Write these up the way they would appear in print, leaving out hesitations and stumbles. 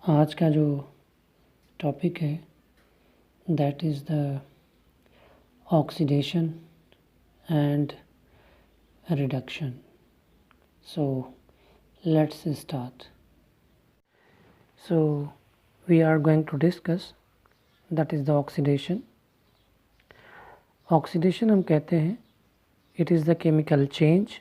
आज का जो टॉपिक है that is the oxidation and reduction. So let's start. So we are going to discuss that is the oxidation. Oxidation हम कहते हैं it is the chemical change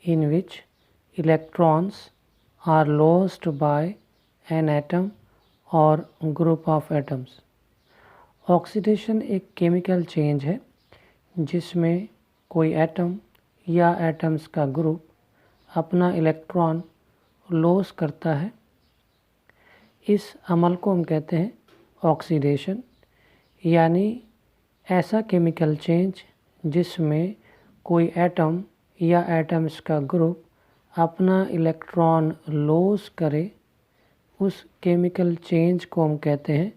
in which electrons are lost by an atom or group of atoms. Oxidation एक chemical change है जिसमें कोई atom या atoms का group अपना इलेक्ट्रॉन लॉस करता है. इस अमल को हम कहते हैं ऑक्सीडेशन, यानी ऐसा केमिकल चेंज जिसमें कोई एटम या एटम्स का ग्रुप अपना इलेक्ट्रॉन लॉस करे. उस केमिकल चेंज को हम कहते हैं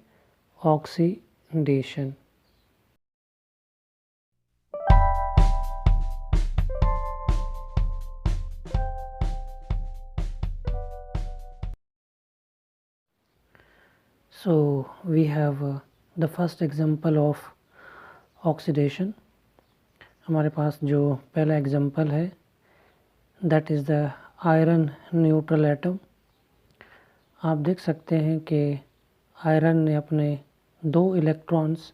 oxidation. So we have the first example of oxidation. हमारे पास जो पहला एग्जाम्पल है that is the iron neutral atom. आप देख सकते हैं कि आयरन ने अपने 2 इलेक्ट्रॉन्स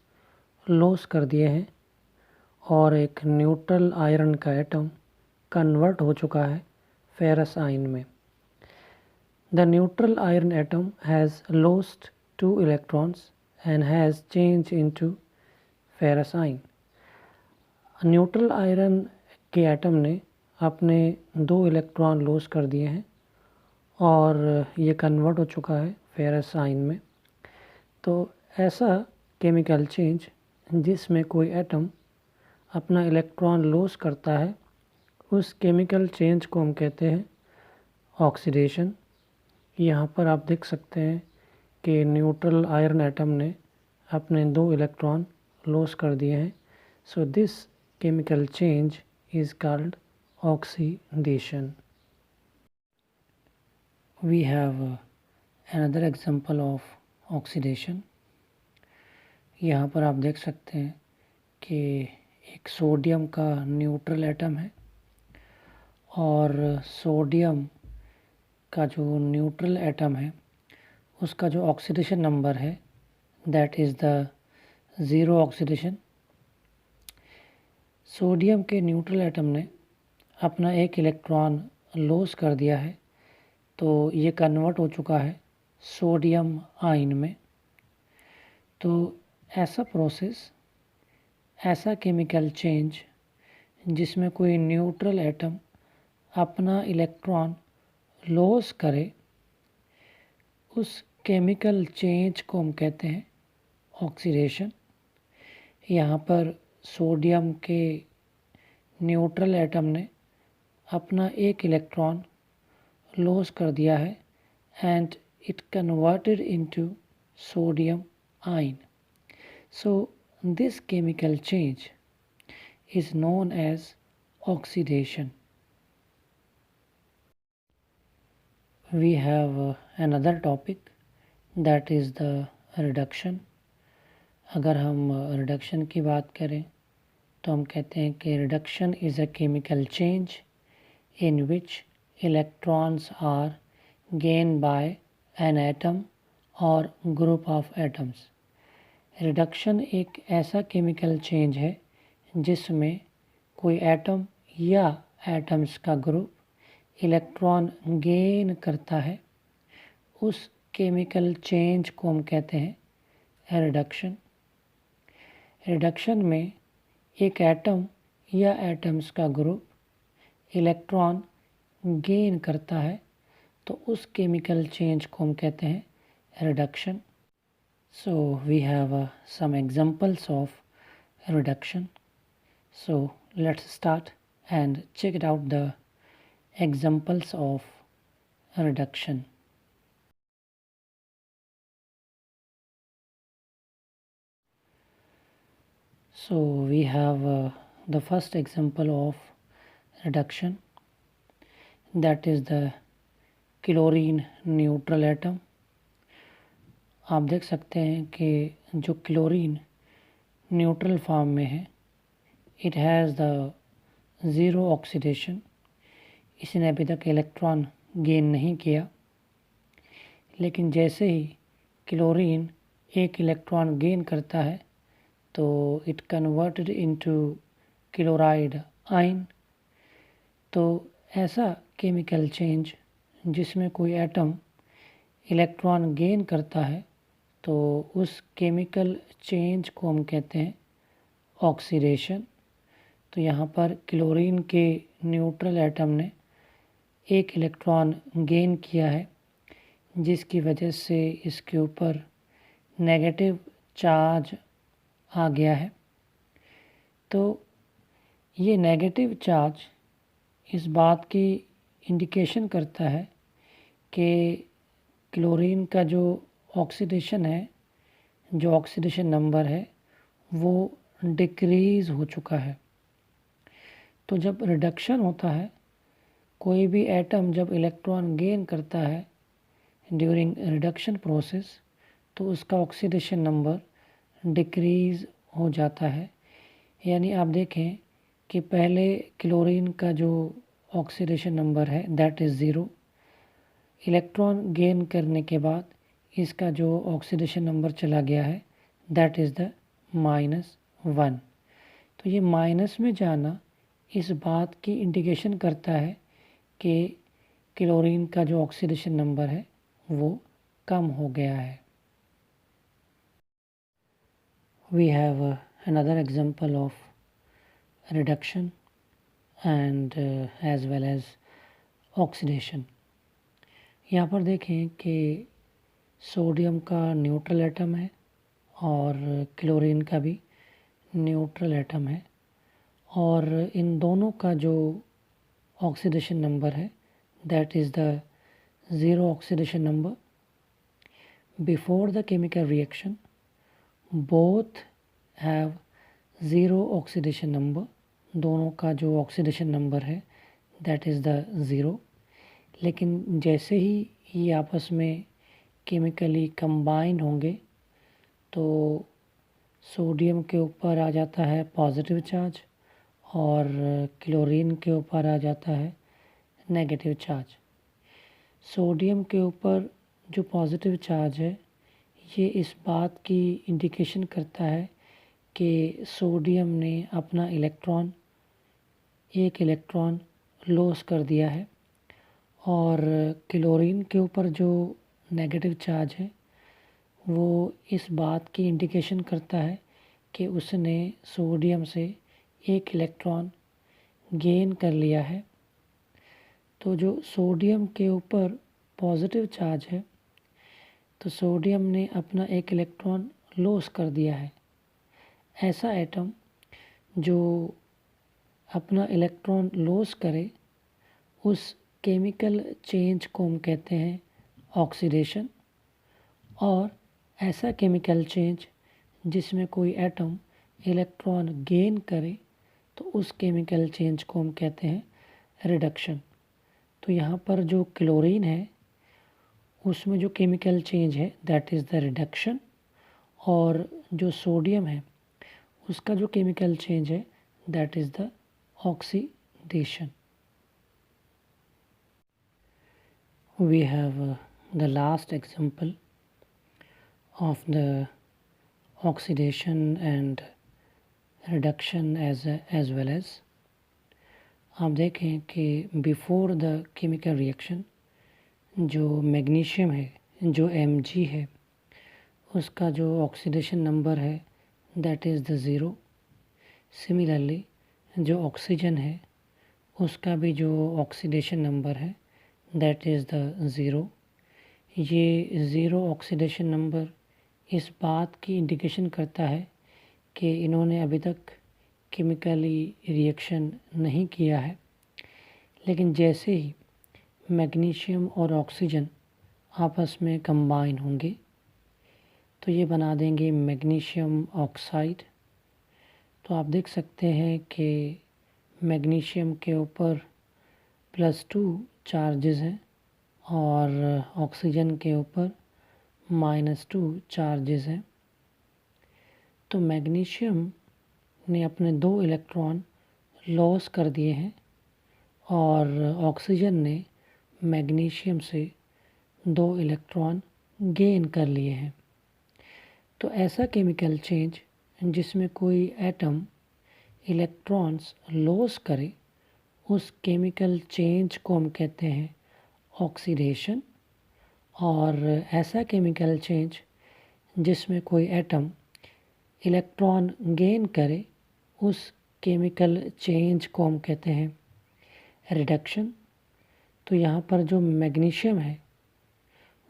लॉस कर दिए हैं और एक न्यूट्रल आयरन का एटम कन्वर्ट हो चुका है फेरस आयन में. The neutral iron atom has lost 2 electrons and has changed into ferrous ion. Neutral iron के एटम ने अपने 2 इलेक्ट्रॉन लॉस कर दिए हैं और ये कन्वर्ट हो चुका है फेरस आयन में. तो ऐसा केमिकल चेंज जिसमें कोई एटम अपना इलेक्ट्रॉन लॉस करता है, उस केमिकल चेंज को हम कहते हैं ऑक्सीडेशन. यहाँ पर आप देख सकते हैं कि न्यूट्रल आयरन एटम ने अपने 2 इलेक्ट्रॉन लॉस कर दिए हैं. So this chemical change is called oxidation. We have another example of oxidation. यहाँ पर आप देख सकते हैं कि एक सोडियम का न्यूट्रल एटम है और सोडियम का जो न्यूट्रल एटम है उसका जो ऑक्सीडेशन नंबर है that is the 0 oxidation. Sodium के न्यूट्रल एटम ने अपना 1 इलेक्ट्रॉन लॉस कर दिया है, तो ये कन्वर्ट हो चुका है सोडियम आयन में. तो ऐसा प्रोसेस, ऐसा केमिकल चेंज जिसमें कोई न्यूट्रल एटम अपना इलेक्ट्रॉन लॉस करे, उस केमिकल चेंज को हम कहते हैं ऑक्सीडेशन. यहाँ पर सोडियम के न्यूट्रल एटम ने अपना 1 इलेक्ट्रॉन लॉस कर दिया है and it converted into sodium ion. So this chemical change is known as oxidation. We have another topic that is the reduction. अगर हम रिडक्शन की बात करें तो हम कहते हैं कि reduction is a chemical change in which electrons are gain by an atom or group of atoms. Reduction एक ऐसा केमिकल चेंज है जिसमें कोई एटम या एटम्स का ग्रुप इलेक्ट्रॉन गेन करता है. उस केमिकल चेंज को हम कहते हैं रिडक्शन. रिडक्शन में एक एटम या एटम्स का ग्रुप इलेक्ट्रॉन गेन करता है, तो उस केमिकल चेंज को हम कहते हैं reduction. So we have some examples of reduction. So let's start and check it out the examples of reduction. So we have the first example of reduction, that is the chlorine neutral atom. आप देख सकते हैं कि जो chlorine neutral form में है, it has the zero oxidation, इसने अभी तक इलेक्ट्रॉन गेन नहीं किया। लेकिन जैसे ही क्लोरीन एक इलेक्ट्रॉन गेन करता है तो it converted into chloride ion. तो ऐसा केमिकल चेंज जिसमें कोई एटम इलेक्ट्रॉन गेन करता है तो उस केमिकल चेंज को हम कहते हैं ऑक्सीडेशन। तो यहाँ पर क्लोरीन के न्यूट्रल एटम ने एक इलेक्ट्रॉन गेन किया है, जिसकी वजह से इसके ऊपर नेगेटिव चार्ज आ गया है। तो ये नेगेटिव चार्ज इस बात की इंडिकेशन करता है कि क्लोरीन का जो ऑक्सीडेशन है, जो ऑक्सीडेशन नंबर है, वो डिक्रीज़ हो चुका है। तो जब रिडक्शन होता है, कोई भी एटम जब इलेक्ट्रॉन गेन करता है ड्यूरिंग रिडक्शन प्रोसेस, तो उसका ऑक्सीडेशन नंबर डिक्रीज़ हो जाता है। यानी आप देखें कि पहले क्लोरीन का जो ऑक्सीडेशन नंबर है that is zero, electron gain करने के बाद इसका जो ऑक्सीडेशन नंबर चला गया है दैट इज़ द -1। तो ये माइनस में जाना इस बात की इंडिकेशन करता है कि क्लोरीन का जो ऑक्सीडेशन नंबर है वो कम हो गया है। We have another example of reduction and as well as oxidation। यहाँ पर देखें कि सोडियम का न्यूट्रल एटम है और क्लोरीन का भी न्यूट्रल एटम है, और इन दोनों का जो ऑक्सीडेशन नंबर है that is the zero oxidation number. Before the chemical reaction both have zero oxidation number, दोनों का जो ऑक्सीडेशन नंबर है दैट इज़ द ज़ीरो। लेकिन जैसे ही ये आपस में केमिकली कंबाइन होंगे तो सोडियम के ऊपर आ जाता है पॉजिटिव चार्ज और क्लोरीन के ऊपर आ जाता है नेगेटिव चार्ज। सोडियम के ऊपर जो पॉजिटिव चार्ज है ये इस बात की इंडिकेशन करता है कि सोडियम ने अपना एक इलेक्ट्रॉन लॉस कर दिया है, और क्लोरीन के ऊपर जो नेगेटिव चार्ज है वो इस बात की इंडिकेशन करता है कि उसने सोडियम से एक इलेक्ट्रॉन गेन कर लिया है। तो जो सोडियम के ऊपर पॉजिटिव चार्ज है, तो सोडियम ने अपना एक इलेक्ट्रॉन लॉस कर दिया है। ऐसा एटम जो अपना इलेक्ट्रॉन लॉस करे उस केमिकल चेंज को हम कहते हैं ऑक्सीडेशन, और ऐसा केमिकल चेंज जिसमें कोई एटम इलेक्ट्रॉन गेन करे तो उस केमिकल चेंज को हम कहते हैं रिडक्शन। तो यहाँ पर जो क्लोरीन है उसमें जो केमिकल चेंज है दैट इज़ द रिडक्शन, और जो सोडियम है उसका जो केमिकल चेंज है that is the oxidation. We have the last example of the oxidation and reduction as well as। आप देखें कि बिफोर द केमिकल रिएक्शन जो मैग्नीशियम है, जो Mg है, उसका जो ऑक्सीडेशन नंबर है that is the zero. Similarly जो ऑक्सीजन है उसका भी जो ऑक्सीडेशन नंबर है दैट इज़ द ज़ीरो। ये ज़ीरो ऑक्सीडेशन नंबर इस बात की इंडिकेशन करता है कि इन्होंने अभी तक केमिकली रिएक्शन नहीं किया है। लेकिन जैसे ही मैग्नीशियम और ऑक्सीजन आपस में कंबाइन होंगे तो ये बना देंगे मैग्नीशियम ऑक्साइड। तो आप देख सकते हैं कि मैग्नीशियम के ऊपर +2 चार्जेस हैं और ऑक्सीजन के ऊपर -2 चार्जेस हैं। तो मैग्नीशियम ने अपने 2 इलेक्ट्रॉन लॉस कर दिए हैं और ऑक्सीजन ने मैग्नीशियम से 2 इलेक्ट्रॉन गेन कर लिए हैं। तो ऐसा केमिकल चेंज जिसमें कोई एटम इलेक्ट्रॉन्स लॉस करे, उस केमिकल चेंज को हम कहते हैं ऑक्सीडेशन। और ऐसा केमिकल चेंज जिसमें कोई एटम इलेक्ट्रॉन गेन करे, उस केमिकल चेंज को हम कहते हैं रिडक्शन। तो यहाँ पर जो मैग्नीशियम है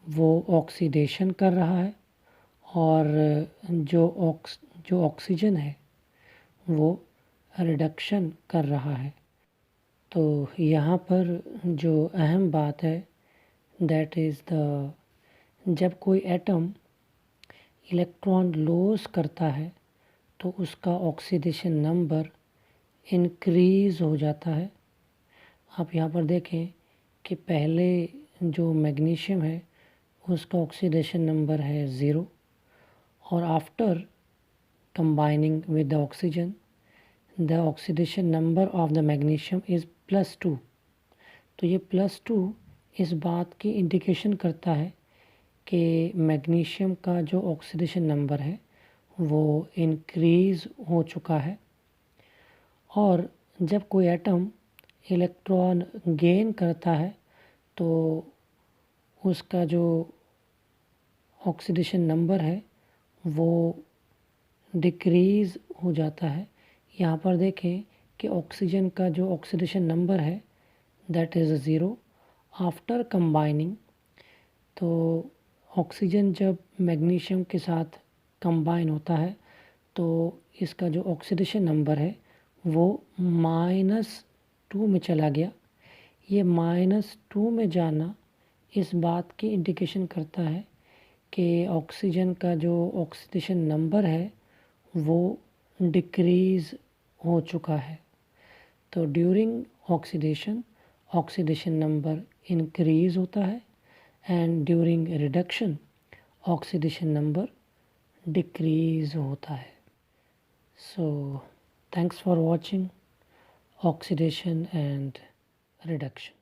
वो ऑक्सीडेशन कर रहा है और जो ऑक्सीजन है वो रिडक्शन कर रहा है। तो यहाँ पर जो अहम बात है दैट इज़ जब कोई एटम इलेक्ट्रॉन लॉस करता है तो उसका ऑक्सीडेशन नंबर इंक्रीज़ हो जाता है। आप यहाँ पर देखें कि पहले जो मैग्नीशियम है उसका ऑक्सीडेशन नंबर है 0 और after combining with the oxygen the oxidation number of the magnesium is +2। तो ये +2 इस बात की इंडिकेशन करता है कि मैग्नीशियम का जो ऑक्सीडेशन नंबर है वो इंक्रीज़ हो चुका है। और जब कोई एटम इलेक्ट्रॉन गेन करता है तो उसका जो ऑक्सीडेशन नंबर है वो डिक्रीज़ हो जाता है। यहाँ पर देखें कि ऑक्सीजन का जो ऑक्सीडेशन नंबर है दैट इज़ 0 आफ्टर कंबाइनिंग। तो ऑक्सीजन जब मैग्नीशियम के साथ कंबाइन होता है तो इसका जो ऑक्सीडेशन नंबर है वो -2 में चला गया। ये -2 में जाना इस बात की इंडिकेशन करता है कि ऑक्सीजन का जो ऑक्सीडेशन नंबर है वो डिक्रीज़ हो चुका है। तो ड्यूरिंग ऑक्सीडेशन नंबर इंक्रीज़ होता है and during reduction oxidation number decrease होता है। So thanks for watching oxidation and reduction.